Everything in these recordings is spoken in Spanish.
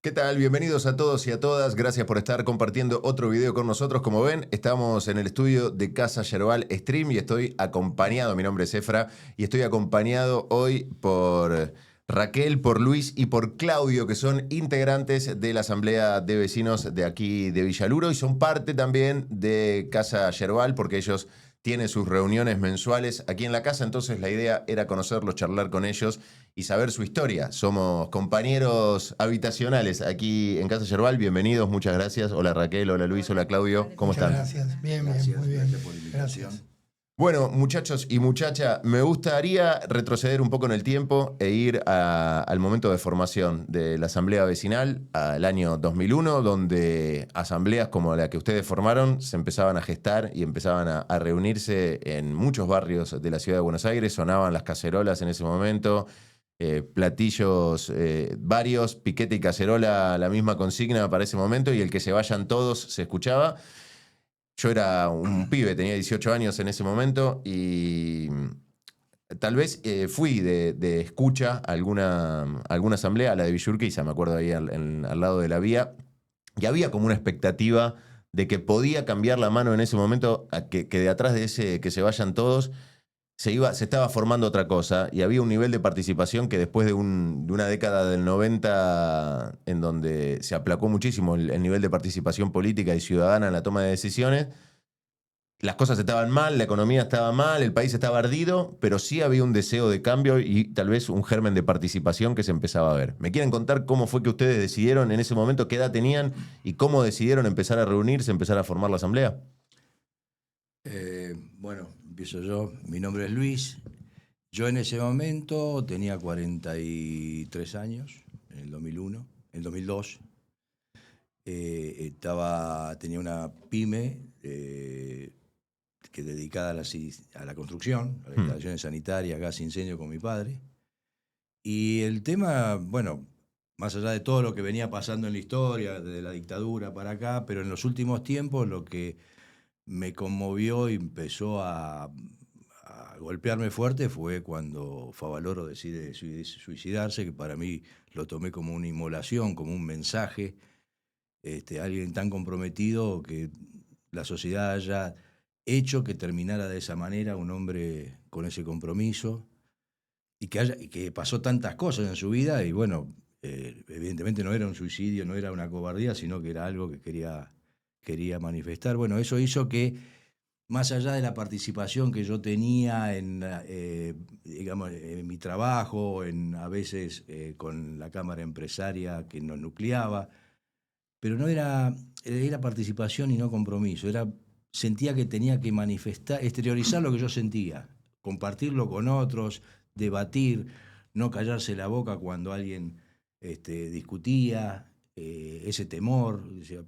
¿Qué tal? Bienvenidos a todos y a todas. Gracias por estar compartiendo otro video con nosotros. Como ven, estamos en el estudio de Casa Yerbal Stream y estoy acompañado, mi nombre es Efra, y estoy acompañado hoy por Raquel, por Luis y por Claudio, que son integrantes de la Asamblea de Vecinos de aquí de Villaluro y son parte también de Casa Yerbal porque ellos tienen sus reuniones mensuales aquí en la casa. Entonces la idea era conocerlos, charlar con ellos y saber su historia. Somos compañeros habitacionales aquí en Casa Yerbal. Bienvenidos, muchas gracias. Hola Raquel, hola Luis, hola Claudio. ¿Cómo Muchas están? gracias. Bien, Gracias, muy bien. gracias por la invitación. Gracias. Bueno, muchachos y muchacha, me gustaría retroceder un poco en el tiempo e ir al momento de formación de la Asamblea Vecinal, al año 2001, donde asambleas como la que ustedes formaron se empezaban a gestar y empezaban a reunirse en muchos barrios de la ciudad de Buenos Aires. Sonaban las cacerolas en ese momento, platillos varios, piquete y cacerola, la misma consigna para ese momento, y el que se vayan todos se escuchaba. Yo era un pibe, tenía 18 años en ese momento y tal vez fui de escucha a alguna asamblea, a la de Villurquiza, me acuerdo ahí al lado de la vía, y había como una expectativa de que podía cambiar la mano en ese momento, que de atrás de ese que se vayan todos se estaba formando otra cosa y había un nivel de participación que después de una década del 90 en donde se aplacó muchísimo el nivel de participación política y ciudadana en la toma de decisiones, las cosas estaban mal, la economía estaba mal, el país estaba ardido, pero sí había un deseo de cambio y tal vez un germen de participación que se empezaba a ver. ¿Me quieren contar cómo fue que ustedes decidieron en ese momento, qué edad tenían y cómo decidieron empezar a reunirse, empezar a formar la asamblea? Bueno, empiezo yo. Mi nombre es Luis. Yo en ese momento tenía 43 años, en el 2001, en el 2002. Tenía una pyme que dedicada a la construcción, a las Hmm. instalaciones sanitarias, gas, incendio con mi padre. Y el tema, bueno, más allá de todo lo que venía pasando en la historia, desde la dictadura para acá, pero en los últimos tiempos lo que me conmovió y empezó a golpearme fuerte fue cuando Favaloro decide suicidarse, que para mí lo tomé como una inmolación, como un mensaje. Alguien tan comprometido que la sociedad haya hecho que terminara de esa manera, un hombre con ese compromiso, y que pasó tantas cosas en su vida, y bueno, evidentemente no era un suicidio, no era una cobardía, sino que era algo que quería manifestar. Bueno, eso hizo que, más allá de la participación que yo tenía digamos, en mi trabajo, a veces con la Cámara Empresaria que nos nucleaba, pero no era participación y no compromiso, sentía que tenía que manifestar, exteriorizar lo que yo sentía, compartirlo con otros, debatir, no callarse la boca cuando alguien discutía, ese temor. O sea,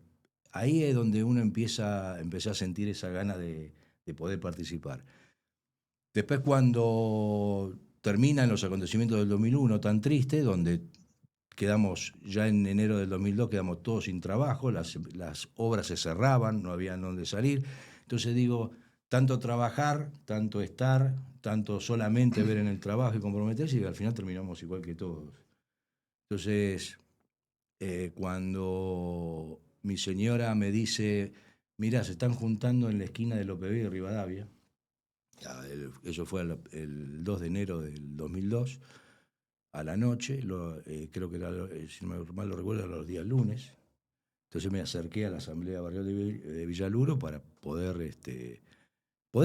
ahí es donde uno empecé a sentir esa gana de poder participar. Después, cuando terminan los acontecimientos del 2001 tan tristes, donde quedamos ya en enero del 2002, quedamos todos sin trabajo, las obras se cerraban, no había dónde salir. Entonces digo, tanto trabajar, tanto estar, tanto solamente ver en el trabajo y comprometerse, y al final terminamos igual que todos. Entonces, cuando mi señora me dice, mirá, se están juntando en la esquina de Lopetegui y Rivadavia, eso fue el 2 de enero del 2002, a la noche, creo que era, si no mal lo recuerdo, eran los días lunes. Entonces me acerqué a la Asamblea Barrial de Villaluro para poder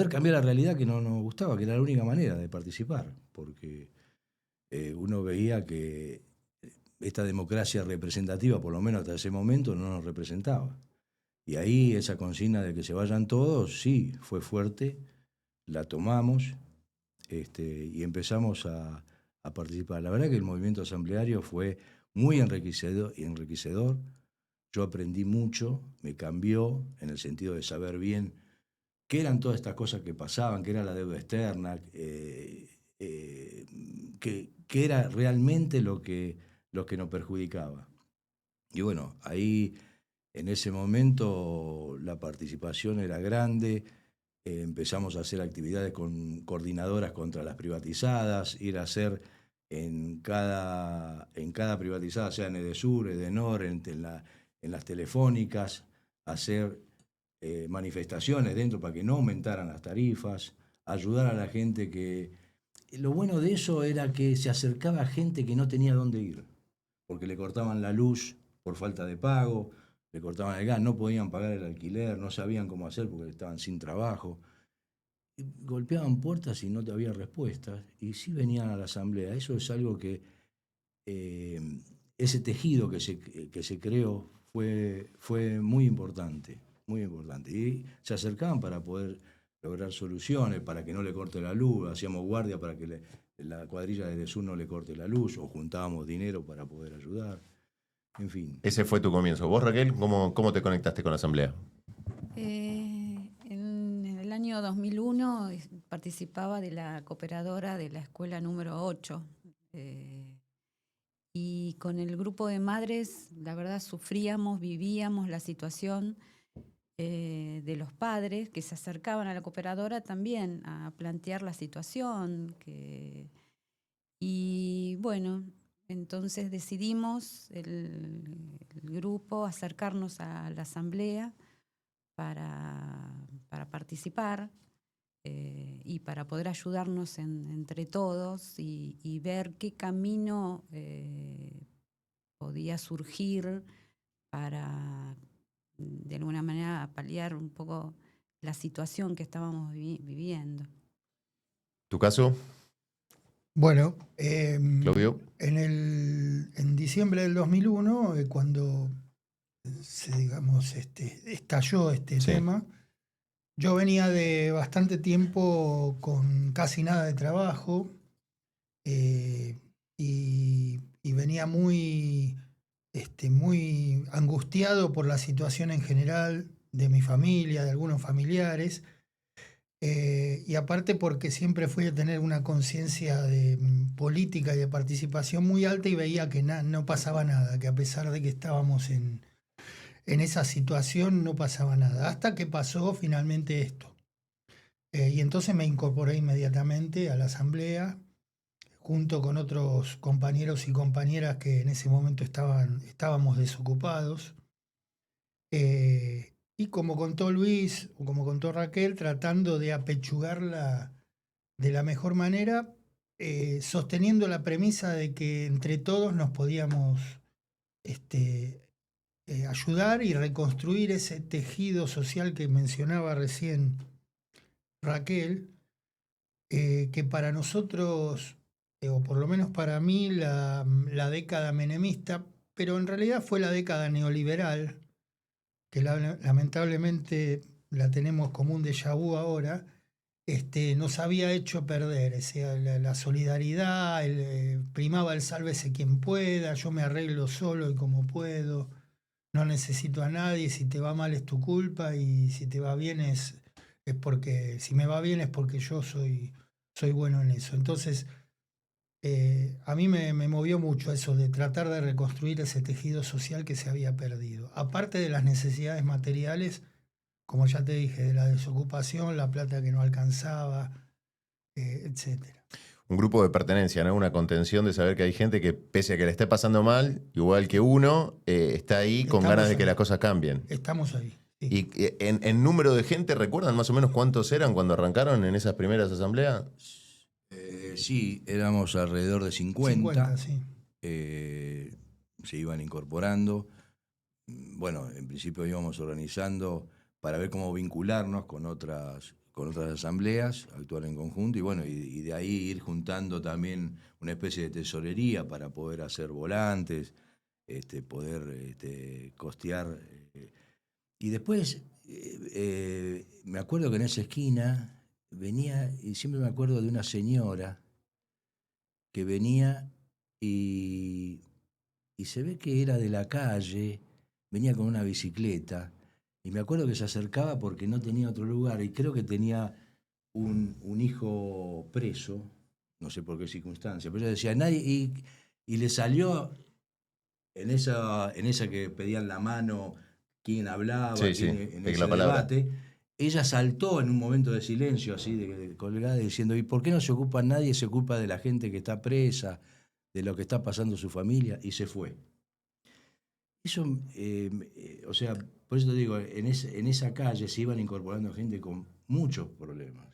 cambiar la realidad que no nos gustaba, que era la única manera de participar, porque uno veía que esta democracia representativa, por lo menos hasta ese momento, no nos representaba. Y ahí esa consigna de que se vayan todos, sí, fue fuerte, la tomamos, y empezamos a participar. La verdad que el movimiento asambleario fue muy enriquecedor. Yo aprendí mucho, me cambió en el sentido de saber bien qué eran todas estas cosas que pasaban, qué era la deuda externa, qué era realmente lo que nos perjudicaba. Y bueno, ahí en ese momento la participación era grande. Empezamos a hacer actividades con coordinadoras contra las privatizadas, ir a hacer en cada privatizada, sea en Edesur, Edenor, en las telefónicas, hacer manifestaciones dentro para que no aumentaran las tarifas, ayudar a la gente que... Lo bueno de eso era que se acercaba gente que no tenía dónde ir, porque le cortaban la luz por falta de pago, le cortaban el gas, no podían pagar el alquiler, no sabían cómo hacer porque estaban sin trabajo. Y golpeaban puertas y no te había respuestas, y sí venían a la asamblea. Eso es algo que, ese tejido que se creó fue muy importante, muy importante. Y se acercaban para poder lograr soluciones, para que no le corte la luz, hacíamos guardia para que la cuadrilla de Edesur no le corte la luz, o juntábamos dinero para poder ayudar, en fin. Ese fue tu comienzo. ¿Vos, Raquel, cómo te conectaste con la asamblea? En el año 2001 participaba de la cooperadora de la escuela número 8. Y con el grupo de madres, la verdad, sufríamos, vivíamos la situación de los padres que se acercaban a la cooperadora también a plantear la situación. Y bueno, entonces decidimos el grupo acercarnos a la asamblea para participar y para poder ayudarnos entre todos y ver qué camino podía surgir para, de alguna manera, paliar un poco la situación que estábamos viviendo. ¿Tu caso, Bueno, Claudio? en diciembre del 2001, cuando estalló este Sí. tema, yo venía de bastante tiempo con casi nada de trabajo y venía muy angustiado por la situación en general de mi familia, de algunos familiares. Y aparte porque siempre fui a tener una conciencia de política y de participación muy alta y veía que no pasaba nada, que a pesar de que estábamos en esa situación no pasaba nada, hasta que pasó finalmente esto. Y entonces me incorporé inmediatamente a la asamblea, junto con otros compañeros y compañeras que en ese momento estábamos desocupados. Y como contó Luis, o como contó Raquel, tratando de apechugarla de la mejor manera, sosteniendo la premisa de que entre todos nos podíamos ayudar y reconstruir ese tejido social que mencionaba recién Raquel, que para nosotros, o por lo menos para mí, la década menemista, pero en realidad fue la década neoliberal, que lamentablemente la tenemos como un déjà vu ahora, nos había hecho perder. O sea, la solidaridad, primaba el sálvese quien pueda, yo me arreglo solo y como puedo, no necesito a nadie, si te va mal es tu culpa y si te va bien es porque, si me va bien es porque yo soy bueno en eso. Entonces, a mí me movió mucho eso de tratar de reconstruir ese tejido social que se había perdido. Aparte de las necesidades materiales, como ya te dije, de la desocupación, la plata que no alcanzaba, etcétera. Un grupo de pertenencia, ¿no? Una contención de saber que hay gente que, pese a que le esté pasando mal, igual que uno, está ahí con ganas de que las cosas cambien. Estamos ahí. Sí. Y en número de gente, ¿recuerdan más o menos cuántos eran cuando arrancaron en esas primeras asambleas? Sí, éramos alrededor de 50. 50, sí. Se iban incorporando. Bueno, en principio íbamos organizando para ver cómo vincularnos con otras asambleas, actuar en conjunto, y bueno, y de ahí ir juntando también una especie de tesorería para poder hacer volantes, poder costear. Y después, me acuerdo que en esa esquina venía, y siempre me acuerdo de una señora que venía y se ve que era de la calle, venía con una bicicleta, y me acuerdo que se acercaba porque no tenía otro lugar, y creo que tenía un hijo preso, no sé por qué circunstancia, pero ella decía, nadie, y le salió en esa que pedían la mano, quién hablaba, Sí, quién, sí, en la ese palabra. debate. Ella saltó en un momento de silencio, así, colgada, diciendo, ¿y por qué no se ocupa nadie? Se ocupa de la gente que está presa. de lo que está pasando su familia y se fue. Eso, o sea, por eso te digo, en esa calle se iban incorporando gente con muchos problemas,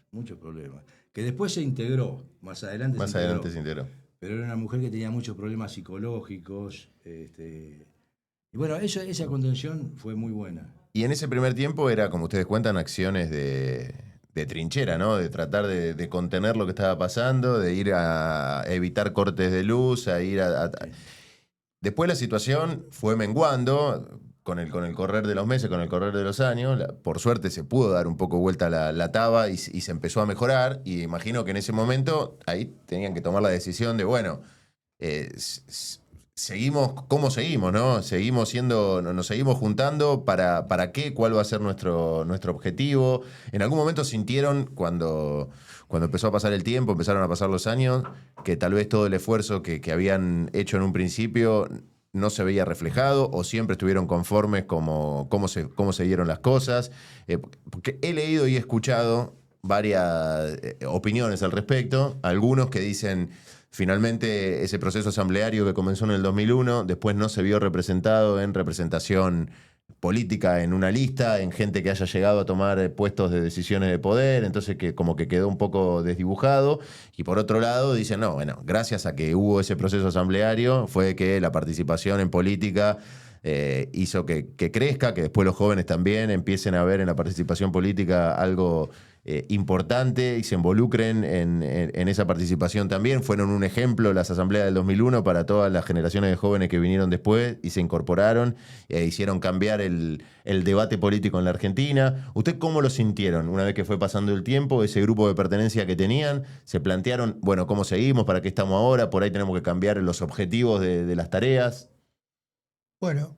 que después se integró, más adelante Más adelante se enteró. pero era una mujer que tenía muchos problemas psicológicos, y bueno, esa contención fue muy buena. Y en ese primer tiempo era, como ustedes cuentan, acciones de trinchera, ¿no? De tratar de contener lo que estaba pasando, de ir a evitar cortes de luz, a ir Sí. Después la situación fue menguando con el correr de los meses, con el correr de los años. Por suerte se pudo dar un poco vuelta la taba y se empezó a mejorar. Y imagino que en ese momento ahí tenían que tomar la decisión de, bueno, seguimos, ¿cómo seguimos, no? Seguimos siendo, nos seguimos juntando, ¿para qué? ¿Cuál va a ser nuestro objetivo? En algún momento sintieron cuando empezó a pasar el tiempo, empezaron a pasar los años, que tal vez todo el esfuerzo que habían hecho en un principio no se veía reflejado o siempre estuvieron conformes cómo se dieron las cosas. Porque he leído y he escuchado varias opiniones al respecto, algunos que dicen finalmente ese proceso asambleario que comenzó en el 2001 después no se vio representado en representación política en una lista, en gente que haya llegado a tomar puestos de decisiones de poder, entonces que como que quedó un poco desdibujado. Y por otro lado dicen, no, bueno, gracias a que hubo ese proceso asambleario fue que la participación en política hizo que crezca, que después los jóvenes también empiecen a ver en la participación política algo importante y se involucren en esa participación también. Fueron un ejemplo las asambleas del 2001 para todas las generaciones de jóvenes que vinieron después y se incorporaron e hicieron cambiar el debate político en la Argentina. ¿Usted cómo lo sintieron una vez que fue pasando el tiempo, ese grupo de pertenencia que tenían? ¿Se plantearon, bueno, cómo seguimos, para qué estamos ahora? Por ahí tenemos que cambiar los objetivos de las tareas. Bueno,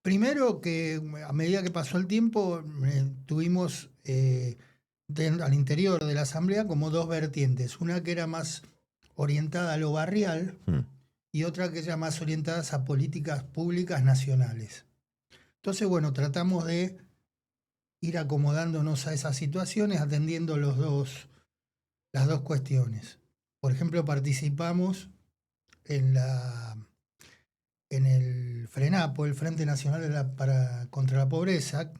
primero que a medida que pasó el tiempo, tuvimos al interior de la Asamblea como dos vertientes. Una que era más orientada a lo barrial y otra que era más orientada a políticas públicas nacionales. Entonces, bueno, tratamos de ir acomodándonos a esas situaciones, atendiendo las dos cuestiones. Por ejemplo, participamos en el FRENAPO, el Frente Nacional contra la Pobreza,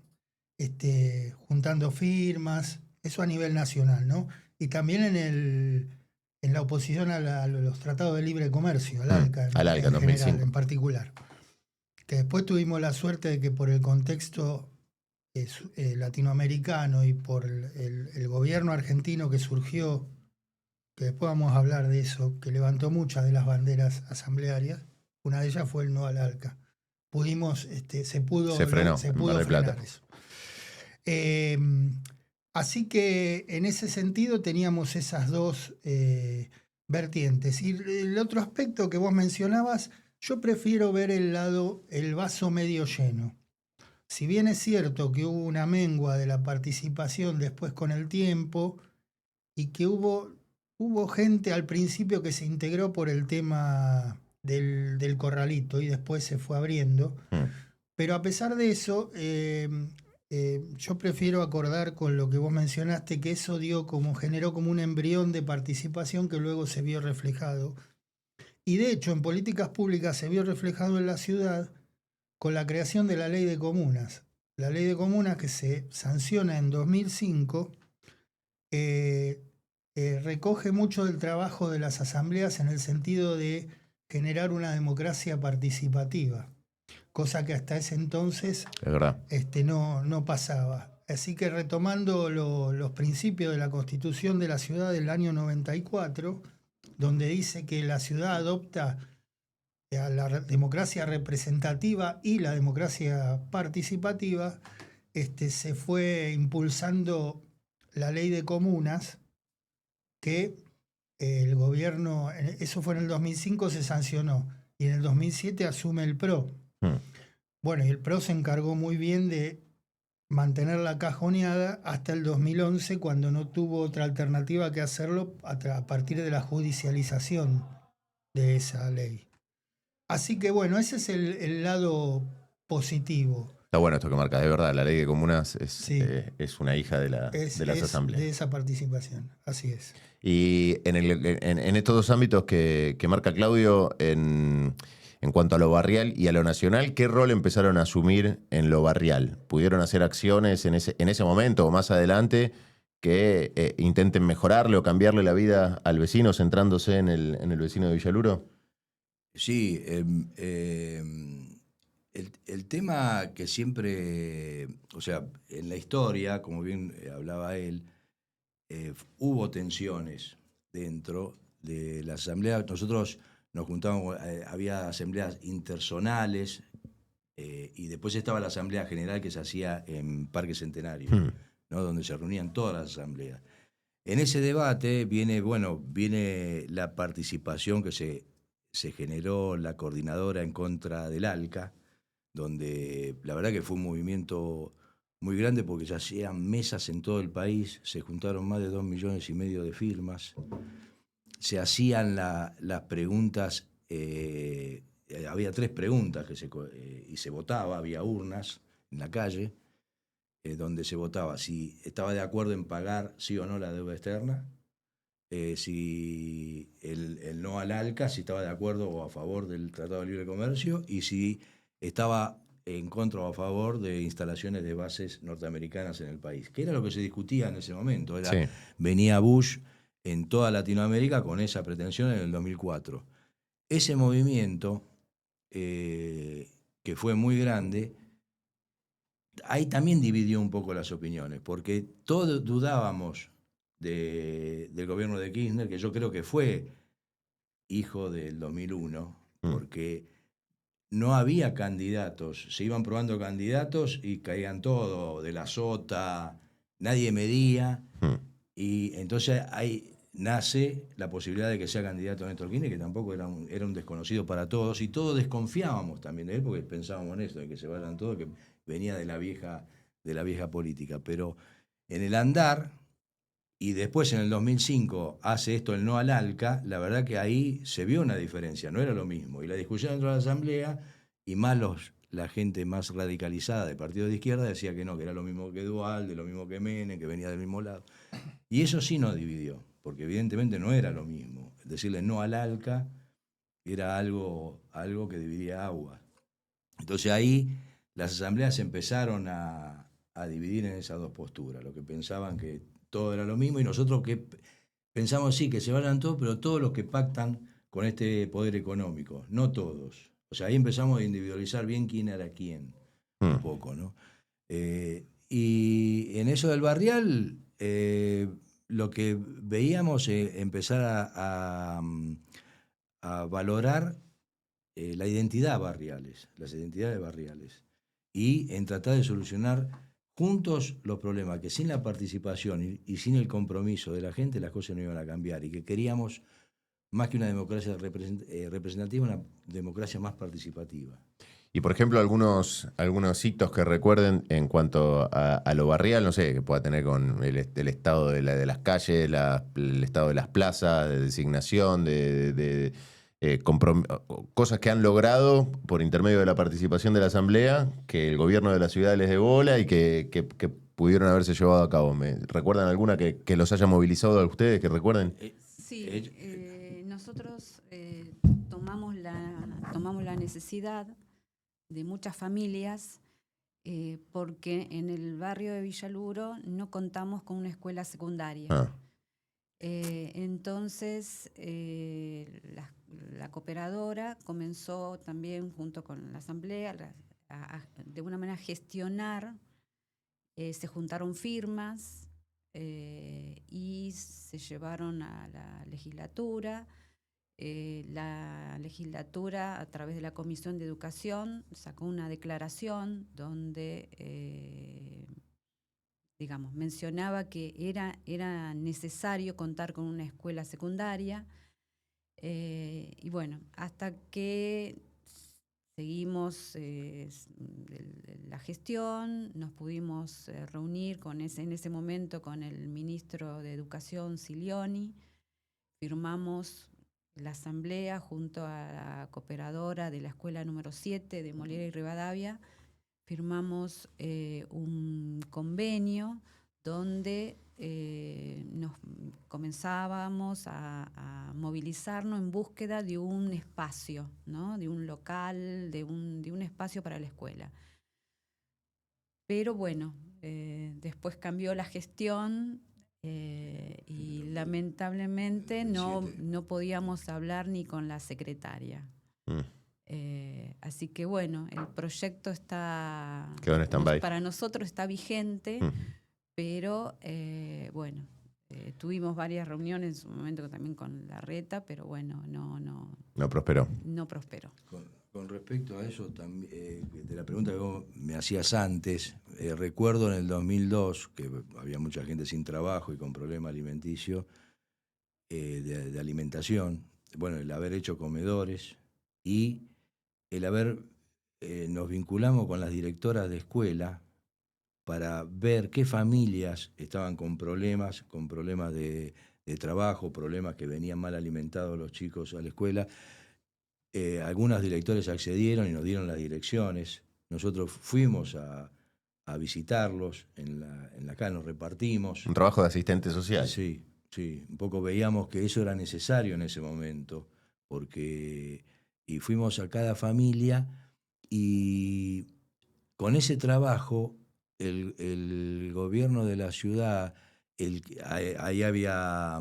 juntando firmas, eso a nivel nacional, ¿no? Y también en la oposición a los tratados de libre comercio, al ALCA, al ALCA en 2005. general, en particular. Que después tuvimos la suerte de que por el contexto latinoamericano y por el gobierno argentino que surgió, que después vamos a hablar de eso, que levantó muchas de las banderas asamblearias, una de ellas fue el no al ALCA. Se frenó frenar eso. Así que en ese sentido teníamos esas dos vertientes. Y el otro aspecto que vos mencionabas, yo prefiero ver el vaso medio lleno. Si bien es cierto que hubo una mengua de la participación después con el tiempo y que hubo gente al principio que se integró por el tema del corralito y después se fue abriendo, pero a pesar de eso, yo prefiero acordar con lo que vos mencionaste, que eso generó como un embrión de participación que luego se vio reflejado. Y de hecho, en políticas públicas se vio reflejado en la ciudad con la creación de la Ley de Comunas. La Ley de Comunas, que se sanciona en 2005, recoge mucho del trabajo de las asambleas en el sentido de generar una democracia participativa, cosa que hasta ese entonces no pasaba. Así que retomando los principios de la Constitución de la ciudad del año 94, donde dice que la ciudad adopta a la democracia representativa y la democracia participativa, se fue impulsando la ley de comunas que el gobierno, eso fue en el 2005, se sancionó, y en el 2007 asume el PRO. Bueno, y el PRO se encargó muy bien de mantenerla cajoneada hasta el 2011, cuando no tuvo otra alternativa que hacerlo a partir de la judicialización de esa ley. Así que bueno, ese es el lado positivo. Está bueno esto que marcas, de verdad. La ley de comunas Sí. Es una hija de las Es asambleas. de esa participación, así es. Y en estos dos ámbitos que marca Claudio, en cuanto a lo barrial y a lo nacional, ¿qué rol empezaron a asumir en lo barrial? ¿Pudieron hacer acciones en ese momento o más adelante que intenten mejorarle o cambiarle la vida al vecino centrándose en el vecino de Villaluro? Sí, el tema que siempre, o sea, en la historia, como bien hablaba él, hubo tensiones dentro de la asamblea. Nosotros nos juntábamos, había asambleas interzonales y después estaba la asamblea general que se hacía en Parque Centenario, Hmm. ¿no? Donde se reunían todas las asambleas. En ese debate viene la participación que se generó la coordinadora en contra del ALCA, donde la verdad que fue un movimiento muy grande porque se hacían mesas en todo el país, se juntaron más de 2,5 millones de firmas, se hacían las preguntas, había 3 preguntas y se votaba, había urnas en la calle, donde se votaba si estaba de acuerdo en pagar sí o no la deuda externa, si el no al ALCA, si estaba de acuerdo o a favor del Tratado de Libre Comercio, y si estaba en contra o a favor de instalaciones de bases norteamericanas en el país, que era lo que se discutía en ese momento. Sí. Venía Bush en toda Latinoamérica con esa pretensión en el 2004. Ese movimiento, que fue muy grande, ahí también dividió un poco las opiniones, porque todos dudábamos del gobierno de Kirchner, que yo creo que fue hijo del 2001, Mm. porque no había candidatos, se iban probando candidatos y caían todos, de la sota, nadie medía, Mm. y entonces ahí nace la posibilidad de que sea candidato Néstor Kirchner, que tampoco era un desconocido para todos, y todos desconfiábamos también de él, porque pensábamos en esto, de que se vayan todos, que venía de la vieja política, pero en el andar, y después en el 2005 hace esto el no al ALCA, la verdad que ahí se vio una diferencia, no era lo mismo. Y la discusión dentro de la Asamblea, y más la gente más radicalizada del partido de izquierda decía que no, que era lo mismo que Duhalde, lo mismo que Menem, que venía del mismo lado. Y eso sí nos dividió, porque evidentemente no era lo mismo. Decirle no al ALCA era algo que dividía aguas. Entonces ahí las asambleas empezaron a dividir en esas dos posturas, los que pensaban que todo era lo mismo y nosotros que pensamos sí, que se vayan todos, pero todos los que pactan con este poder económico, no todos. O sea, ahí empezamos a individualizar bien quién era quién, un Mm. poco, ¿no? Y en eso del barrial, lo que veíamos empezar a valorar la identidad barriales, las identidades barriales, y en tratar de solucionar juntos los problemas, que sin la participación y sin el compromiso de la gente las cosas no iban a cambiar, y que queríamos más que una democracia representativa, una democracia más participativa. Y por ejemplo, algunos hitos que recuerden en cuanto a lo barrial, no sé, que pueda tener con el estado de las calles, el estado de las plazas, de designación, cosas que han logrado por intermedio de la participación de la Asamblea, que el gobierno de la ciudad les dé bola y que pudieron haberse llevado a cabo. ¿Recuerdan alguna que los haya movilizado a ustedes, que recuerden? Sí, nosotros tomamos la necesidad de muchas familias porque en el barrio de Villaluro no contamos con una escuela secundaria. Ah. Entonces, la cooperadora comenzó también junto con la asamblea de una manera a gestionar, se juntaron firmas y se llevaron a la legislatura. La legislatura, a través de la Comisión de Educación, sacó una declaración donde digamos, mencionaba que era necesario contar con una escuela secundaria y bueno, hasta que seguimos la gestión, nos pudimos reunir en ese momento con el ministro de Educación, Silioni, firmamos la asamblea junto a la cooperadora de la escuela número 7 de Molina y Rivadavia, firmamos un convenio donde nos comenzábamos a movilizarnos en búsqueda de un espacio, ¿no? De un local, de un espacio para la escuela. Pero bueno, después cambió la gestión y lamentablemente no podíamos hablar ni con la secretaria. Así que bueno, el proyecto quedó en stand-by. para nosotros está vigente, pero bueno, tuvimos varias reuniones en su momento también con Larreta, pero bueno, no prosperó. No prosperó. Con respecto a eso, también, de la pregunta que vos me hacías antes, recuerdo en el 2002, que había mucha gente sin trabajo y con problema alimenticio, de alimentación, bueno, el haber hecho comedores y el haber, nos vinculamos con las directoras de escuela para ver qué familias estaban con problemas de trabajo, problemas que venían mal alimentados los chicos a la escuela. Algunos directores accedieron y nos dieron las direcciones. Nosotros fuimos a visitarlos, en la calle nos repartimos. Un trabajo de asistente social. Sí, un poco veíamos que eso era necesario en ese momento, y fuimos a cada familia y con ese trabajo el gobierno de la ciudad, ahí había,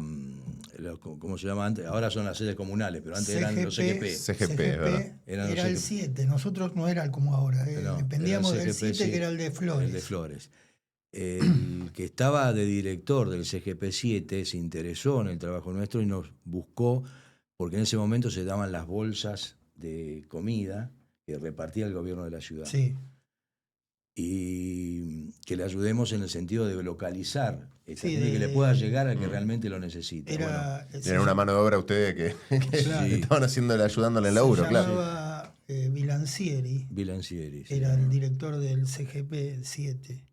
¿cómo se llama antes? Ahora son las sedes comunales, pero antes eran los CGP. CGP, ¿verdad? Era el 7, nosotros no era como ahora, No, dependíamos del 7, sí, que era el de Flores. El de Flores. El que estaba de director del CGP 7 se interesó en el trabajo nuestro y nos buscó, porque en ese momento se daban las bolsas de comida que repartía el gobierno de la ciudad. Sí. Y que le ayudemos en el sentido de localizar esta Sí, gente, que le pueda llegar al que realmente lo necesita. Tienen una mano de obra ustedes que Claro. estaban ayudándole en el laburo, se claro. llamaba Bilancieri, Bilancieri. era el director del CGP 7.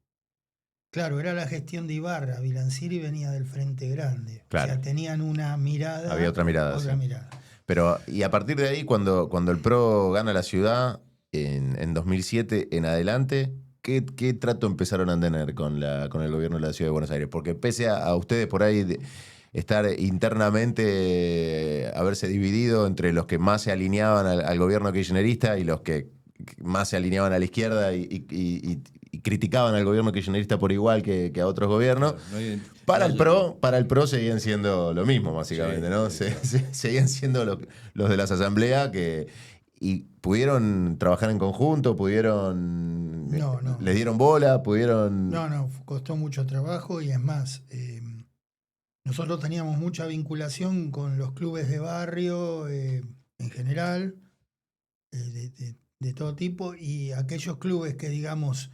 Claro, era la gestión de Ibarra. Bilancieri venía del Frente Grande. Claro. O sea, tenían una mirada. Había otra mirada. Otra Sí. mirada. Pero, y a partir de ahí, cuando el PRO gana la ciudad, en 2007 en adelante, ¿qué trato empezaron a tener con el gobierno de la ciudad de Buenos Aires? Porque pese a ustedes por ahí estar internamente, haberse dividido entre los que más se alineaban al gobierno kirchnerista y los que más se alineaban a la izquierda y criticaban al gobierno kirchnerista por igual que a otros gobiernos, para el PRO seguían siendo lo mismo, básicamente, Sí, ¿no? sí, Seguían siendo los de las asambleas y pudieron trabajar en conjunto, pudieron... No. ¿Les dieron bola? ¿Pudieron...? No, costó mucho trabajo y es más, nosotros teníamos mucha vinculación con los clubes de barrio en general, de todo tipo, y aquellos clubes que, digamos,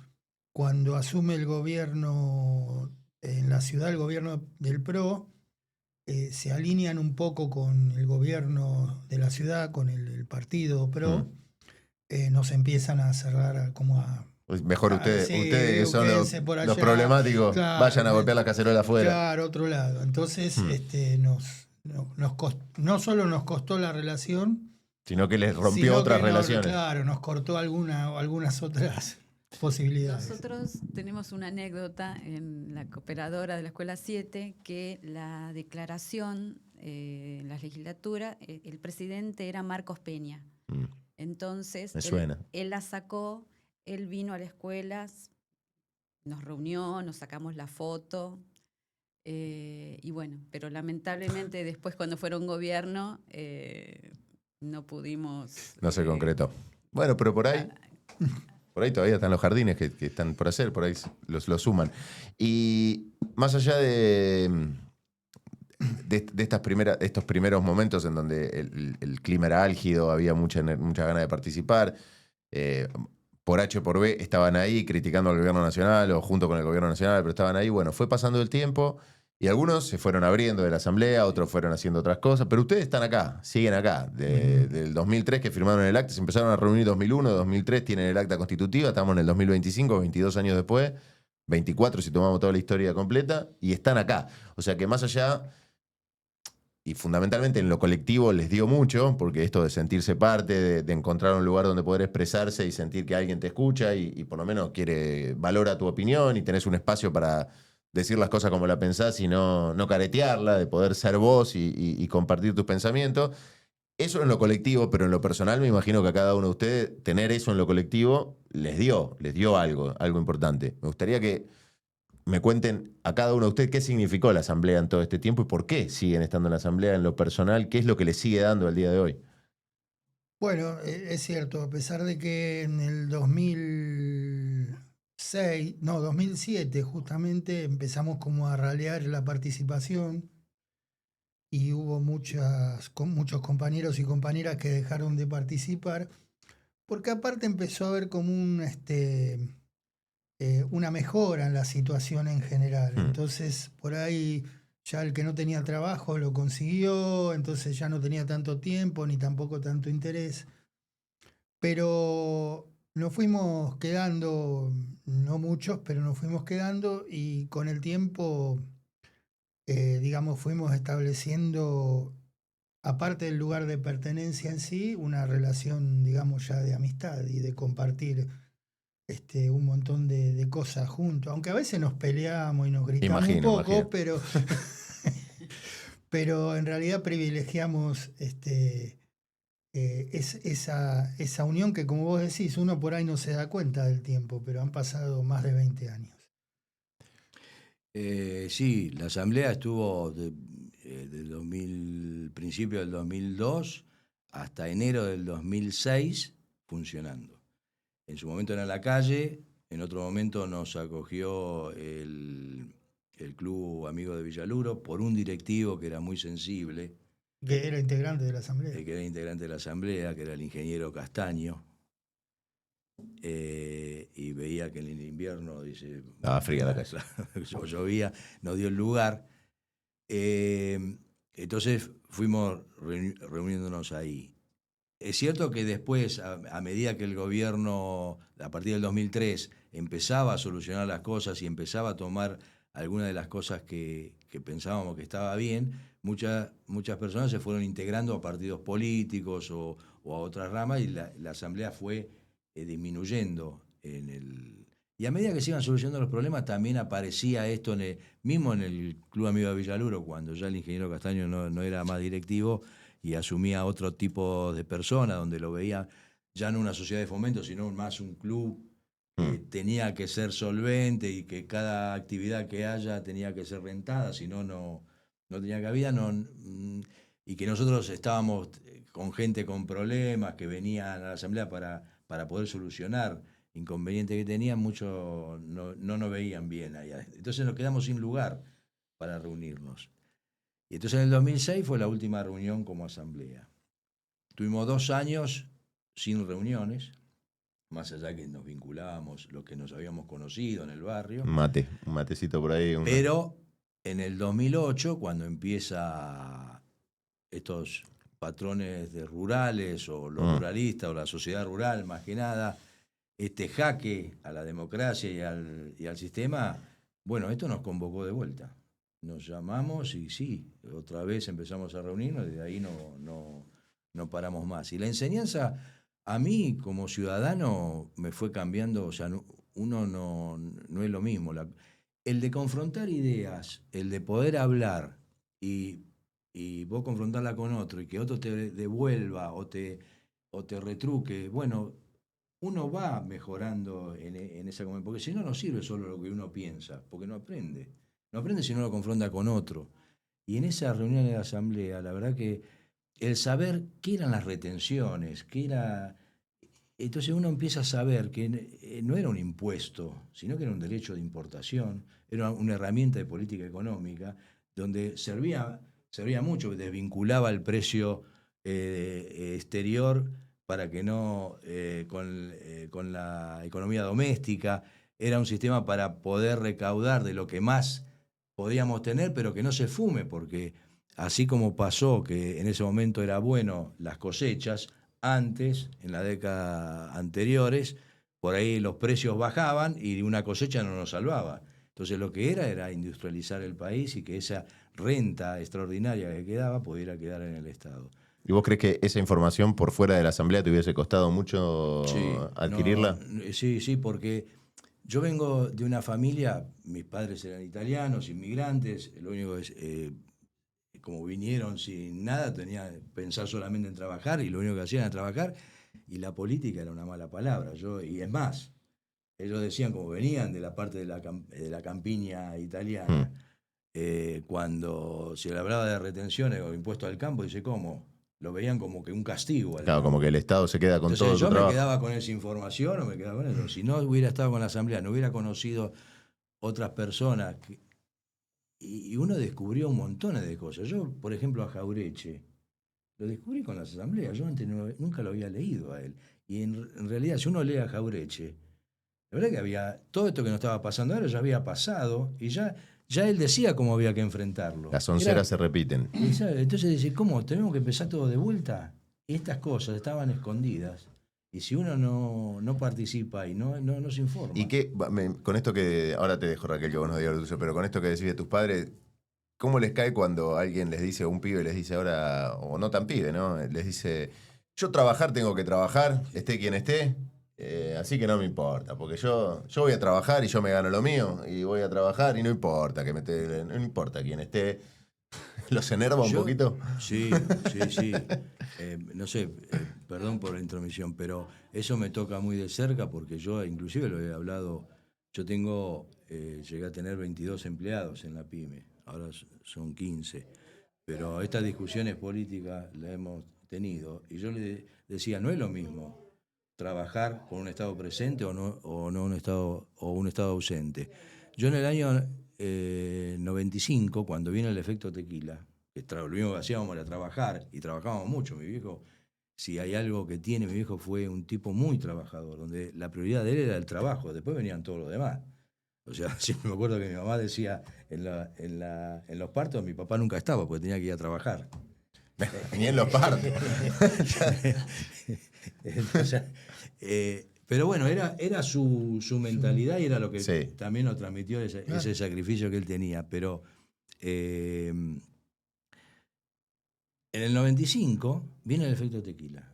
cuando asume el gobierno en la ciudad, el gobierno del PRO, se alinean un poco con el gobierno de la ciudad, con el partido PRO, nos empiezan a cerrar como a... Pues mejor ustedes sí, que son quédense por los allá. problemáticos, Claro, vayan a golpear la cacerola afuera. Claro, otro lado. Entonces, no solo nos costó la relación, Sino que les rompió sino otras que relaciones. Claro, nos cortó algunas otras posibilidades. Nosotros tenemos una anécdota en la cooperadora de la Escuela 7, que la declaración en la legislatura, el presidente era Marcos Peña. Entonces, Me suena. Él la sacó, él vino a la escuela, nos reunió, nos sacamos la foto, y bueno, pero lamentablemente después cuando fueron gobierno no pudimos... No se concretó. Bueno, pero por ahí todavía están los jardines que están por hacer, por ahí los suman. Y más allá de estos primeros momentos en donde el clima era álgido, había mucha ganas de participar, por H o por B estaban ahí criticando al gobierno nacional o junto con el gobierno nacional, pero estaban ahí. Bueno, fue pasando el tiempo y algunos se fueron abriendo de la asamblea, otros fueron haciendo otras cosas, pero ustedes están acá, siguen acá. Del 2003 que firmaron el acta, se empezaron a reunir 2001, 2003 tienen el acta constitutiva, estamos en el 2025, 22 años después, 24 si tomamos toda la historia completa, y están acá. O sea que más allá y fundamentalmente en lo colectivo les dio mucho, porque esto de sentirse parte, de encontrar un lugar donde poder expresarse y sentir que alguien te escucha y por lo menos valora tu opinión y tenés un espacio para decir las cosas como la pensás y no caretearla, de poder ser vos y compartir tus pensamientos. Eso en lo colectivo, pero en lo personal me imagino que a cada uno de ustedes tener eso en lo colectivo les dio algo importante. Me gustaría que me cuenten a cada uno de ustedes qué significó la asamblea en todo este tiempo y por qué siguen estando en la asamblea en lo personal, qué es lo que les sigue dando al día de hoy. Bueno, es cierto, a pesar de que en el 2006, no, 2007 justamente empezamos como a ralear la participación y hubo muchos compañeros y compañeras que dejaron de participar, porque aparte empezó a haber como una mejora en la situación en general. Entonces, por ahí ya el que no tenía trabajo lo consiguió, entonces ya no tenía tanto tiempo ni tampoco tanto interés. Pero nos fuimos quedando, no muchos, pero nos fuimos quedando y con el tiempo, digamos, fuimos estableciendo, aparte del lugar de pertenencia en sí, una relación, digamos, ya de amistad y de compartir un montón de cosas juntos. Aunque a veces nos peleamos y nos gritamos un poco, pero en realidad privilegiamos esa unión que, como vos decís, uno por ahí no se da cuenta del tiempo, pero han pasado más de 20 años. Sí, la asamblea estuvo principio del 2002 hasta enero del 2006 funcionando. En su momento era en la calle, en otro momento nos acogió el Club Amigo de Villaluro por un directivo que era muy sensible. Que era integrante de la asamblea. Que era integrante de la asamblea, que era el ingeniero Castaño. Y veía que en el invierno, dice... fría la calle. Llovía, nos dio el lugar. Entonces fuimos reuniéndonos ahí. Es cierto que después, a medida que el gobierno, a partir del 2003, empezaba a solucionar las cosas y empezaba a tomar algunas de las cosas que pensábamos que estaba bien, muchas personas se fueron integrando a partidos políticos o a otras ramas y la asamblea fue disminuyendo. Y a medida que se iban solucionando los problemas, también aparecía esto, mismo en el Club Amigo de Villaluro, cuando ya el ingeniero Castaño no era más directivo, y asumía otro tipo de persona, donde lo veía ya no una sociedad de fomento, sino más un club que tenía que ser solvente y que cada actividad que haya tenía que ser rentada, si no tenía cabida, y que nosotros estábamos con gente con problemas, que venían a la asamblea para poder solucionar inconvenientes que tenían, muchos no nos veían bien allá. Entonces nos quedamos sin lugar para reunirnos. Y entonces en el 2006 fue la última reunión como asamblea. Tuvimos 2 años sin reuniones, más allá que nos vinculábamos, los que nos habíamos conocido en el barrio. Un matecito por ahí. Pero en el 2008, cuando empieza estos patrones de rurales o los ruralistas o la sociedad rural, más que nada, este jaque a la democracia y al sistema, bueno, esto nos convocó de vuelta. Nos llamamos y sí, otra vez empezamos a reunirnos y desde ahí no paramos más. Y la enseñanza, a mí como ciudadano, me fue cambiando, o sea, uno no es lo mismo. El de confrontar ideas, el de poder hablar y vos confrontarla con otro y que otro te devuelva o te retruque, bueno, uno va mejorando en esa comunidad, porque si no sirve solo lo que uno piensa, porque no aprende. No aprende si no lo confronta con otro. Y en esa reunión de la asamblea, la verdad que el saber qué eran las retenciones, qué era... Entonces uno empieza a saber que no era un impuesto, sino que era un derecho de importación, era una herramienta de política económica, donde servía mucho, desvinculaba el precio exterior para que no con la economía doméstica. Era un sistema para poder recaudar de lo que más podíamos tener, pero que no se fume, porque así como pasó que en ese momento era bueno las cosechas, antes, en la década anteriores, por ahí los precios bajaban y una cosecha no nos salvaba. Entonces lo que era industrializar el país y que esa renta extraordinaria que quedaba pudiera quedar en el Estado. ¿Y vos crees que esa información por fuera de la asamblea te hubiese costado mucho Sí, adquirirla? Sí, porque yo vengo de una familia, mis padres eran italianos, inmigrantes, lo único es, como vinieron sin nada, tenía que pensar solamente en trabajar y lo único que hacían era trabajar y la política era una mala palabra. Y es más, ellos decían, como venían de la parte de la campiña italiana, cuando se le hablaba de retenciones o impuestos al campo, dice, ¿cómo? Lo veían como que un castigo al Claro, campo. como que el Estado se queda con Entonces todo tu yo me trabajo. quedaba con esa información o me quedaba con eso. Si no hubiera estado con la asamblea, no hubiera conocido otras personas. Y uno descubrió un montón de cosas. Yo, por ejemplo, a Jaureche, lo descubrí con las asambleas. Yo antes nunca lo había leído a él. Y en realidad, si uno lee a Jaureche, la verdad que había todo esto que nos estaba pasando ahora ya había pasado y ya él decía cómo había que enfrentarlo. Las onceras se repiten. Entonces dice, ¿cómo? ¿Tenemos que empezar todo de vuelta? Y estas cosas estaban escondidas. Y si uno no participa y no se informa. ¿Y qué, con esto que, ahora te dejo Raquel, que vos no digas lo tuyo, pero con esto que decís de tus padres, ¿cómo les cae cuando alguien les dice, un pibe les dice ahora, o no tan pibe, ¿no? Les dice, yo trabajar tengo que trabajar, esté quien esté, así que no me importa, porque yo voy a trabajar y yo me gano lo mío, y voy a trabajar y no importa no importa quién esté. ¿Los enerva un poquito? Sí. No sé, perdón por la intromisión, pero eso me toca muy de cerca porque yo inclusive lo he hablado, yo llegué a tener 22 empleados en la pyme, ahora son 15, pero estas discusiones políticas las hemos tenido y yo le decía, no es lo mismo trabajar con un Estado presente o no un Estado ausente. Yo en el año 95, cuando vino el efecto tequila, lo único que hacíamos era trabajar, y trabajábamos mucho. Mi viejo, si hay algo que tiene, mi viejo fue un tipo muy trabajador, donde la prioridad de él era el trabajo, después venían todos los demás. O sea, siempre me acuerdo que mi mamá decía, en los partos mi papá nunca estaba, porque tenía que ir a trabajar. Ni en los partos. O sea, pero bueno, era su mentalidad y era lo que Sí. también nos transmitió ese sacrificio que él tenía. Pero en el 95 viene el efecto tequila.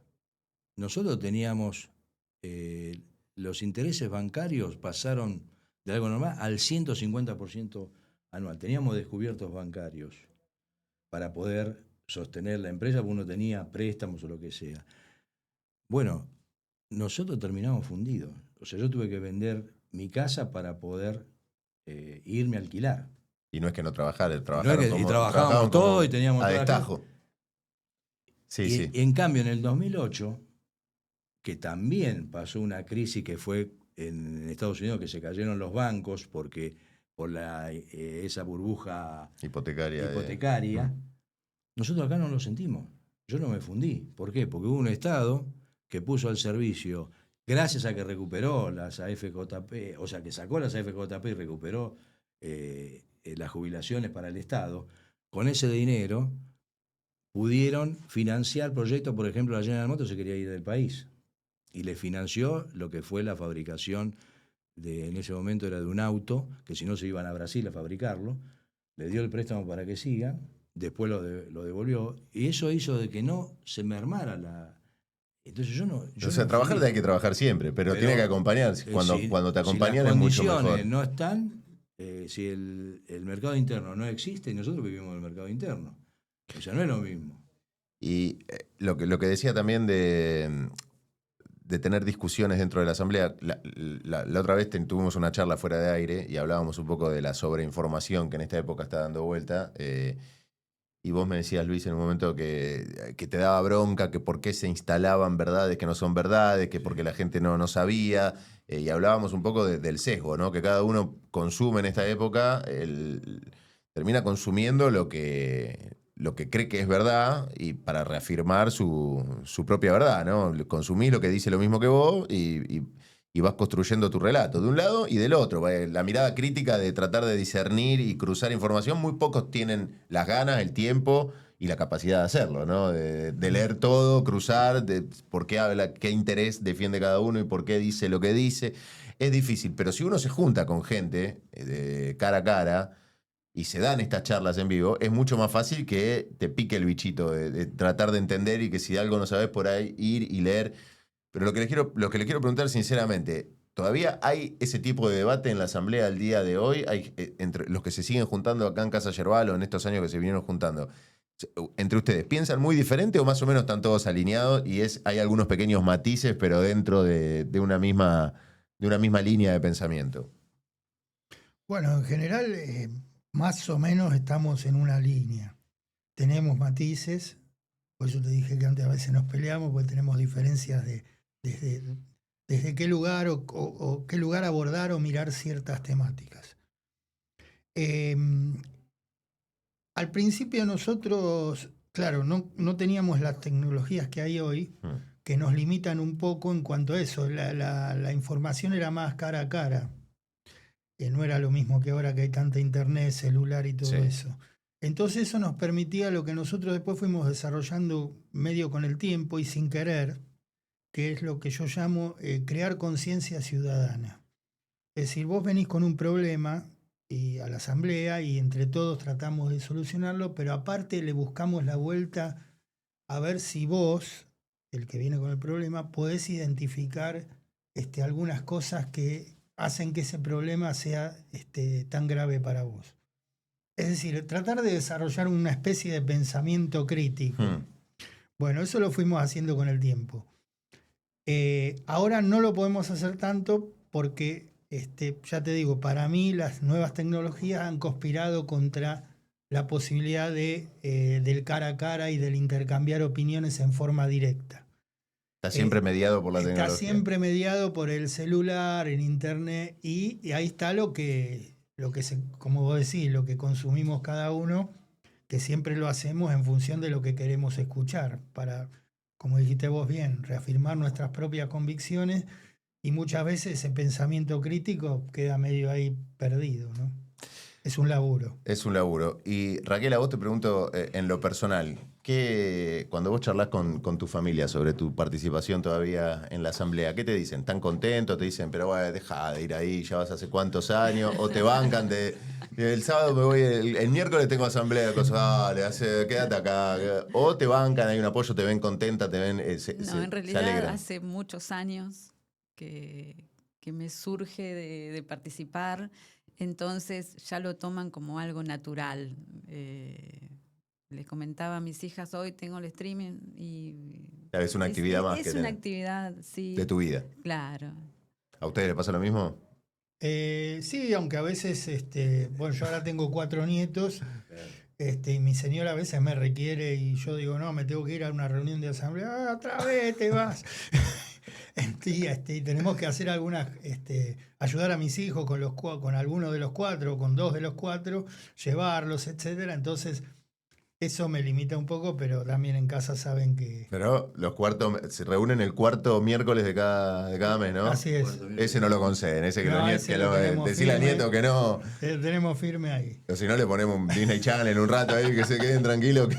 Nosotros teníamos, los intereses bancarios pasaron de algo normal al 150% anual. Teníamos descubiertos bancarios para poder sostener la empresa, porque uno tenía préstamos o lo que sea. Bueno, nosotros terminamos fundidos. O sea, yo tuve que vender mi casa para poder irme a alquilar. Y no es que no trabajaran, Y trabajábamos todo y teníamos a toda la destajo. Sí, y, sí. en cambio, en el 2008, que también pasó una crisis que fue en Estados Unidos, que se cayeron los bancos por esa burbuja hipotecaria, nosotros acá no lo sentimos. Yo no me fundí. ¿Por qué? Porque hubo un Estado que puso al servicio, gracias a que recuperó las AFJP, o sea, que sacó las AFJP y recuperó las jubilaciones para el Estado, con ese dinero pudieron financiar proyectos. Por ejemplo, la General Motors se quería ir del país y le financió lo que fue la fabricación en ese momento era de un auto, que si no se iban a Brasil a fabricarlo, le dio el préstamo para que sigan, después lo devolvió, y eso hizo de que no se mermara la... Entonces yo no... O sea, trabajar hay que trabajar siempre, pero tiene que acompañarse. Cuando te acompañan es mucho mejor. Si las condiciones no están, si el mercado interno no existe, nosotros vivimos en el mercado interno. O sea, no es lo mismo. Y lo que decía también de tener discusiones dentro de la asamblea, la otra vez tuvimos una charla fuera de aire y hablábamos un poco de la sobreinformación que en esta época está dando vuelta. Y vos me decías, Luis, en un momento que te daba bronca, que por qué se instalaban verdades que no son verdades, que porque la gente no sabía. Y hablábamos un poco del sesgo, ¿no? Que cada uno consume en esta época, termina consumiendo lo que cree que es verdad y para reafirmar su propia verdad, ¿no? Consumís lo que dice lo mismo que vos y vas construyendo tu relato de un lado y del otro. La mirada crítica de tratar de discernir y cruzar información, muy pocos tienen las ganas, el tiempo y la capacidad de hacerlo, ¿no? De leer todo, cruzar, de por qué habla, qué interés defiende cada uno y por qué dice lo que dice. Es difícil, pero si uno se junta con gente de cara a cara y se dan estas charlas en vivo, es mucho más fácil que te pique el bichito de tratar de entender y que si algo no sabes por ahí, ir y leer. Pero lo que le quiero preguntar sinceramente, ¿todavía hay ese tipo de debate en la asamblea al día de hoy? Hay, entre los que se siguen juntando acá en Casa Yerbal o en estos años que se vinieron juntando, entre ustedes, ¿piensan muy diferente o más o menos están todos alineados y hay algunos pequeños matices, pero dentro de una misma línea de pensamiento? Bueno, en general, más o menos estamos en una línea. Tenemos matices, por eso te dije que antes a veces nos peleamos, porque tenemos diferencias desde qué lugar o qué lugar abordar o mirar ciertas temáticas. Al principio nosotros, claro, no teníamos las tecnologías que hay hoy, que nos limitan un poco en cuanto a eso. La información era más cara a cara. No era lo mismo que ahora que hay tanta internet, celular y todo eso. Entonces eso nos permitía lo que nosotros después fuimos desarrollando medio con el tiempo y sin querer, que es lo que yo llamo crear conciencia ciudadana. Es decir, vos venís con un problema y a la asamblea y entre todos tratamos de solucionarlo, pero aparte le buscamos la vuelta a ver si vos, el que viene con el problema, podés identificar algunas cosas que hacen que ese problema sea tan grave para vos. Es decir, tratar de desarrollar una especie de pensamiento crítico. Bueno, eso lo fuimos haciendo con el tiempo. Ahora no lo podemos hacer tanto porque, ya te digo, para mí las nuevas tecnologías han conspirado contra la posibilidad del cara a cara y del intercambiar opiniones en forma directa. Está siempre mediado por la tecnología. Está siempre mediado por el celular, el internet, y ahí está como vos decís, lo que consumimos cada uno, que siempre lo hacemos en función de lo que queremos escuchar, para, como dijiste vos bien, reafirmar nuestras propias convicciones, y muchas veces ese pensamiento crítico queda medio ahí perdido, ¿no? Es un laburo. Es un laburo. Y Raquel, a vos te pregunto en lo personal, cuando vos charlás con tu familia sobre tu participación todavía en la asamblea, ¿qué te dicen? ¿Están contentos? ¿Te dicen, pero bueno, deja de ir ahí, ya vas hace cuántos años? ¿O te bancan el sábado me voy, el miércoles tengo asamblea, dale, quédate acá? ¿O te bancan, hay un apoyo, te ven contenta, te ven, en realidad se alegran? hace muchos años que me surge de participar. Entonces ya lo toman como algo natural. Les comentaba a mis hijas, hoy tengo el streaming y... Es una actividad más. Es una actividad, sí. De tu vida. Claro. ¿A ustedes les pasa lo mismo? Sí, aunque a veces, bueno, yo ahora tengo 4 nietos, y mi señora a veces me requiere y yo digo, no, me tengo que ir a una reunión de asamblea, otra vez te vas. Y tenemos que hacer algunas, ayudar a mis hijos con alguno de los 4, con 2 de los 4, llevarlos, etcétera. Entonces, eso me limita un poco, pero también en casa saben que... Pero los cuartos se reúnen el cuarto miércoles de cada mes, ¿no? Así es. Ese no lo conceden, ese que No, decirle al nieto que no. Tenemos firme ahí. O si no, le ponemos un Disney Channel un rato ahí, que se queden tranquilos.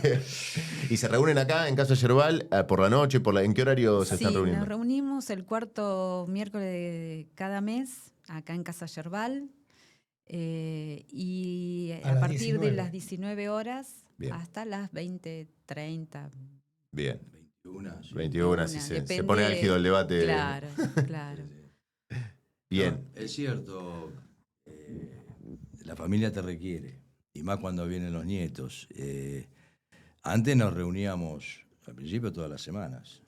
Y se reúnen acá en Casa Yerbal por la noche, ¿en qué horario se están reuniendo? Nos reunimos el cuarto miércoles de cada mes, acá en Casa Yerbal, y a partir de las 19 horas Bien. hasta las 20:30. Bien. 21, sí, se pone álgido el debate. Claro. Bien. No, es cierto, la familia te requiere, y más cuando vienen los nietos. Antes nos reuníamos, al principio todas las semanas,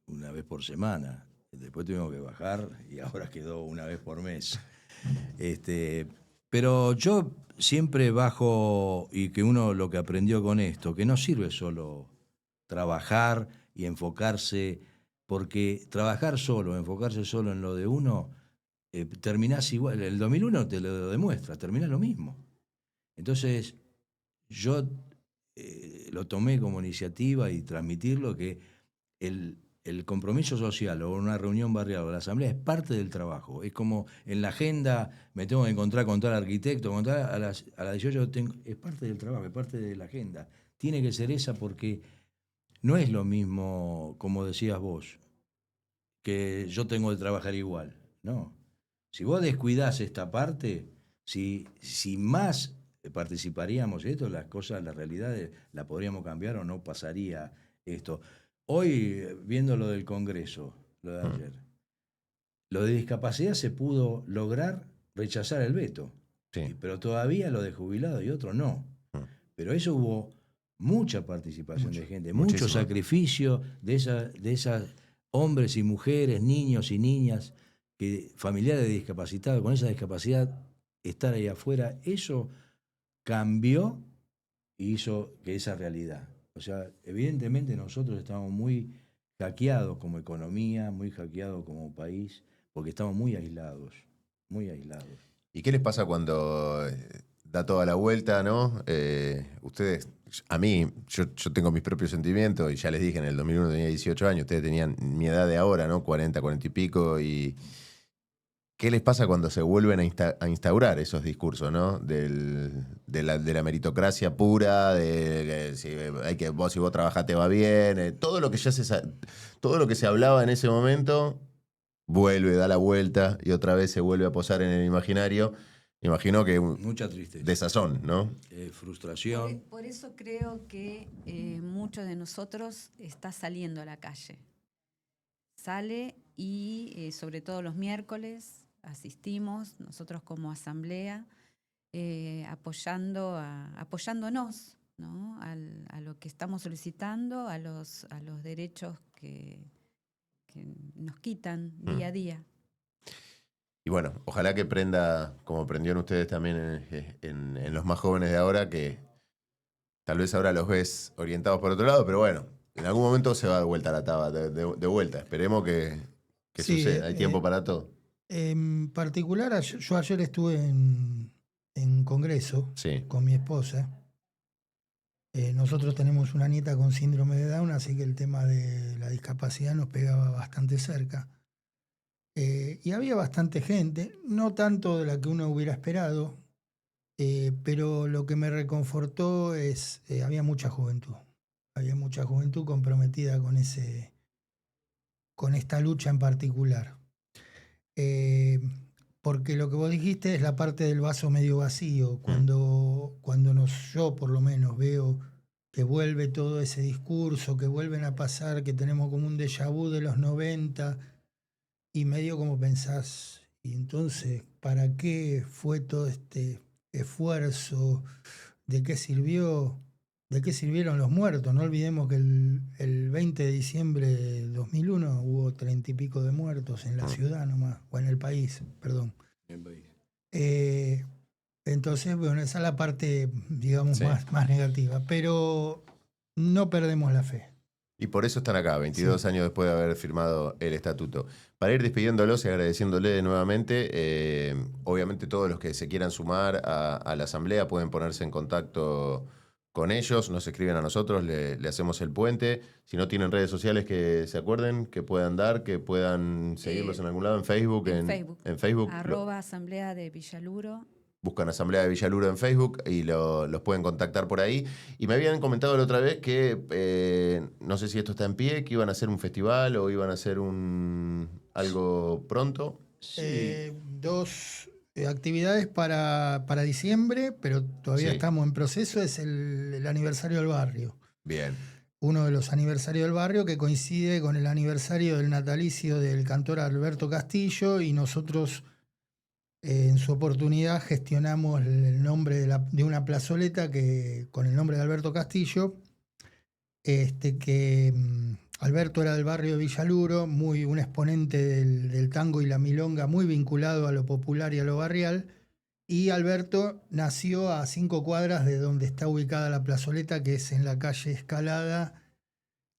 una vez por semana. Después tuvimos que bajar y ahora quedó una vez por mes. Pero yo siempre bajo, y que uno lo que aprendió con esto, que no sirve solo trabajar y enfocarse, porque trabajar solo, enfocarse solo en lo de uno, terminás igual. El 2001 te lo demuestra, terminás lo mismo. Entonces, yo lo tomé como iniciativa y transmitirlo, que el compromiso social o una reunión barrial o la asamblea es parte del trabajo. Es como en la agenda me tengo que encontrar con tal arquitecto, a las 18 es parte del trabajo, es parte de la agenda. Tiene que ser esa, porque no es lo mismo, como decías vos, que yo tengo que trabajar igual. No. Si vos descuidás esta parte, Si más participaríamos en esto, las cosas, la realidad la podríamos cambiar o no pasaría esto. Hoy, viendo lo del Congreso, lo de ayer, lo de discapacidad se pudo lograr rechazar el veto, Sí. pero todavía lo de jubilado y otro no. Pero eso hubo mucha participación de gente, mucho muchísimo. sacrificio de esas hombres y mujeres, niños y niñas, familiares de discapacitados, con esa discapacidad, estar ahí afuera, eso cambió y hizo que esa realidad. O sea, evidentemente nosotros estamos muy hackeados como economía, muy hackeados como país, porque estamos muy aislados, muy aislados. ¿Y qué les pasa cuando da toda la vuelta, no? Ustedes, a mí, yo tengo mis propios sentimientos y ya les dije, en el 2001 tenía 18 años, ustedes tenían mi edad de ahora, ¿no? 40, 40 y pico. ¿Y qué les pasa cuando se vuelven a instaurar esos discursos, ¿no? De la meritocracia pura, de que si vos trabajás va bien, todo lo que todo lo que se hablaba en ese momento vuelve, da la vuelta y otra vez se vuelve a posar en el imaginario. Imagino que mucha tristeza, desazón, ¿no? Frustración. Por eso creo que muchos de nosotros está saliendo a la calle. Sale y sobre todo los miércoles asistimos nosotros como asamblea apoyándonos, ¿no? a lo que estamos solicitando, a los derechos que nos quitan día a día. Y bueno, ojalá que prenda, como prendieron ustedes también en los más jóvenes de ahora, que tal vez ahora los ves orientados por otro lado, pero bueno, en algún momento se va de vuelta la taba, de vuelta. Esperemos que Sí, suceda. Hay tiempo para todo. En particular, yo ayer estuve en Congreso Sí. con mi esposa. Nosotros tenemos una nieta con síndrome de Down, así que el tema de la discapacidad nos pegaba bastante cerca. Y había bastante gente, no tanto de la que uno hubiera esperado, pero lo que me reconfortó es había mucha juventud. Había mucha juventud comprometida con esta lucha en particular. Porque lo que vos dijiste es la parte del vaso medio vacío. Cuando yo por lo menos veo que vuelve todo ese discurso, que vuelven a pasar, que tenemos como un déjà vu de los 90, y medio como pensás, y entonces, ¿para qué fue todo este esfuerzo? ¿De qué sirvió? ¿De qué sirvieron los muertos? No olvidemos que el 20 de diciembre de 2001 hubo 30 y pico de muertos en la ciudad nomás, o en el país, perdón. Entonces, bueno, esa es la parte, digamos, Sí. más negativa, pero no perdemos la fe. Y por eso están acá, 22 años después de haber firmado el estatuto. Para ir despidiéndolos y agradeciéndole nuevamente, obviamente todos los que se quieran sumar a la asamblea pueden ponerse en contacto con ellos, nos escriben a nosotros, le hacemos el puente. Si no tienen redes sociales, que se acuerden, que puedan dar, que puedan seguirlos en algún lado, en Facebook. En Facebook. @asamblea de Villaluro. Buscan Asamblea de Villaluro en Facebook y los pueden contactar por ahí. Y me habían comentado la otra vez que, no sé si esto está en pie, que iban a hacer un festival o iban a hacer algo pronto. Sí. Dos actividades para diciembre, pero todavía Sí. estamos en proceso, es el aniversario del barrio. Bien. Uno de los aniversarios del barrio que coincide con el aniversario del natalicio del cantor Alberto Castillo, y nosotros en su oportunidad gestionamos el nombre de una plazoleta con el nombre de Alberto Castillo, Alberto era del barrio de Villaluro, un exponente del tango y la milonga, muy vinculado a lo popular y a lo barrial, y Alberto nació a 5 cuadras de donde está ubicada la plazoleta, que es en la calle Escalada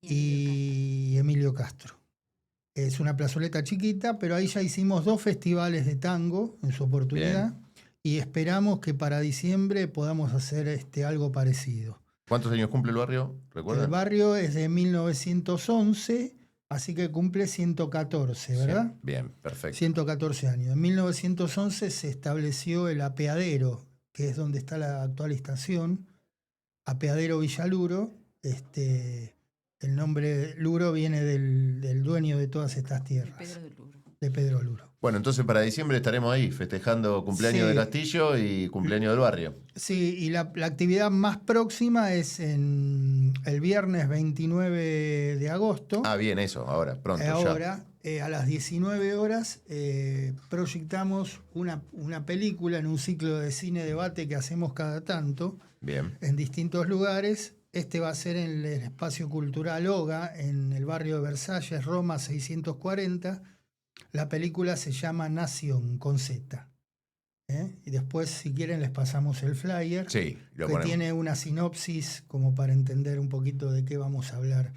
y Emilio Castro. Es una plazoleta chiquita, pero ahí ya hicimos 2 festivales de tango en su oportunidad. Bien. Y esperamos que para diciembre podamos hacer algo parecido. ¿Cuántos años cumple el barrio? ¿Recuerdan? El barrio es de 1911, así que cumple 114, ¿verdad? Sí, bien, perfecto. 114 años. En 1911 se estableció el apeadero, que es donde está la actual estación, Apeadero Villaluro. El nombre Luro viene del dueño de todas estas tierras. Pedro de Luro. de Pedro Luro. Bueno, entonces para diciembre estaremos ahí festejando cumpleaños Sí. de Castillo y cumpleaños del barrio. Sí, y la actividad más próxima es el viernes 29 de agosto. Ah, bien, eso, ahora, pronto, ya. Ahora, a las 19 horas, proyectamos una película en un ciclo de cine-debate que hacemos cada tanto Bien. en distintos lugares. Este va a ser en el Espacio Cultural Oga, en el barrio de Versalles, Roma 640. La película se llama Nación, con Z. Y después, si quieren, les pasamos el flyer, Sí, lo que ponemos. tiene una sinopsis como para entender un poquito de qué vamos a hablar.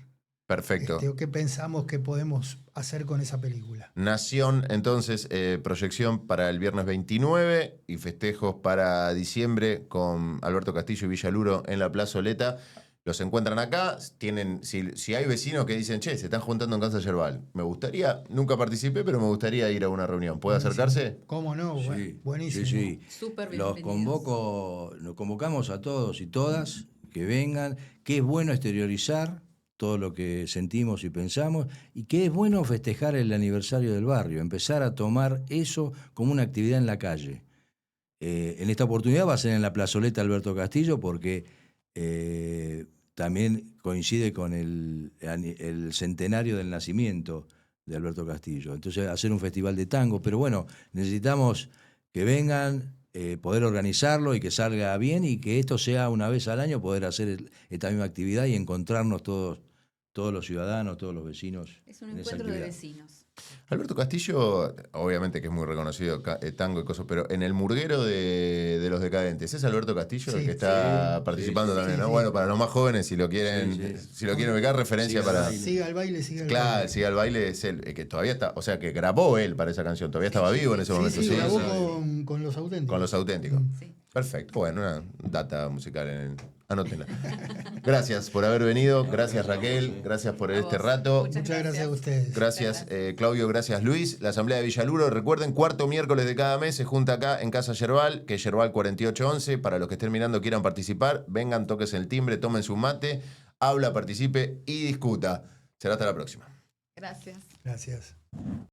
Perfecto. O qué pensamos que podemos hacer con esa película. Nación, entonces, proyección para el viernes 29 y festejos para diciembre con Alberto Castillo y Villaluro en la plazoleta. Los encuentran acá, tienen, si hay vecinos que dicen, che, se están juntando en Casa Yerbal, me gustaría, nunca participé, pero me gustaría ir a una reunión. ¿Puede Buenísimo. acercarse? ¿Cómo no? Sí, Buenísimo. sí, sí. Súper Los bienvenidos. nos convocamos a todos y todas que vengan, que es bueno exteriorizar todo lo que sentimos y pensamos, y que es bueno festejar el aniversario del barrio, empezar a tomar eso como una actividad en la calle. En esta oportunidad va a ser en la plazoleta Alberto Castillo, porque también coincide con el centenario del nacimiento de Alberto Castillo. Entonces, hacer un festival de tango, pero bueno, necesitamos que vengan, poder organizarlo y que salga bien, y que esto sea una vez al año, poder hacer esta misma actividad y encontrarnos todos los ciudadanos, todos los vecinos. Es un en esa encuentro de actividad. vecinos. Alberto Castillo, obviamente que es muy reconocido tango y cosas, pero en el murguero de los decadentes, ¿es Alberto Castillo el Sí, que está sí, participando sí, también? sí, ¿no? sí. Bueno, para los más jóvenes, si lo quieren, Sí, sí. si lo quieren ubicar, referencia Siga el para. baile. Siga el baile, siga el Claro, baile. siga el baile, es él, que todavía está, o sea, que grabó él para esa canción, todavía estaba vivo en ese momento. Sí, Sí, grabó sí. con los auténticos. Con los auténticos. Sí. Perfecto, bueno, una data musical. Anótenla. Gracias por haber venido, gracias Raquel, gracias por A este vos. rato. Muchas gracias a ustedes. Gracias Claudio, gracias Luis. La Asamblea de Villaluro, recuerden, cuarto miércoles de cada mes se junta acá en Casa Yerbal, que es Yerbal 4811. Para los que estén mirando quieran participar, vengan, toquen el timbre, tomen su mate, habla, participe y discuta. Será hasta la próxima. Gracias. Gracias.